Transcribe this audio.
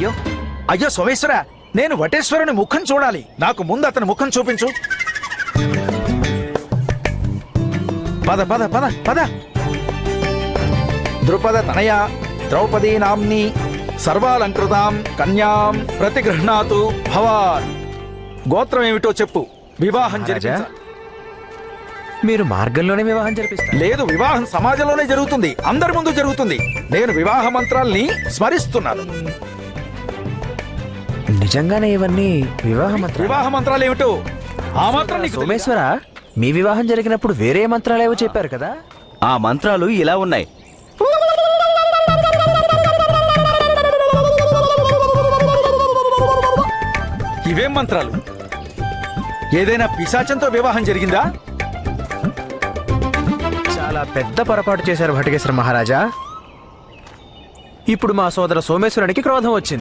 అయ్యో అయ్యో సోమేశ్వర, నేను వటేశ్వరుని ముఖం చూడాలి. నాకు ముందు అతని ముఖం చూపించు. పద పద పద పద. ద్రుపద తనయ ద్రౌపదీ నామ్ని సర్వాలంకృతాం కన్యాం ప్రతిగృహ్ణాతు భవాన్. గోత్రం ఏమిటో చెప్పు. వివాహం జరిపించ. మీరు మార్గంలోనే వివాహం జరిపిస్తారు? లేదు, వివాహం సమాజంలోనే జరుగుతుంది, అందరి ముందు జరుగుతుంది. నేను వివాహ మంత్రాల్ని స్మరిస్తున్నాను. నిజంగానే ఇవన్నీ వివాహ మంత్రాలు ఏమిటో ఆ మాత్రం నీకు తెలీదా? సోమేశ్వర, మీ వివాహం జరిగినప్పుడు వేరే మంత్రాలు ఏవో చెప్పారు కదా? ఆ మంత్రాలు ఇలా ఉన్నాయి. ఇవేం మంత్రాలు? ఏదైనా పిశాచంతో వివాహం జరిగిందా? చాలా పెద్ద పొరపాటు చేశారు భటకేశ్వర మహారాజా. ఇప్పుడు మా సోదర సోమేశ్వరునికి క్రోధం వచ్చింది.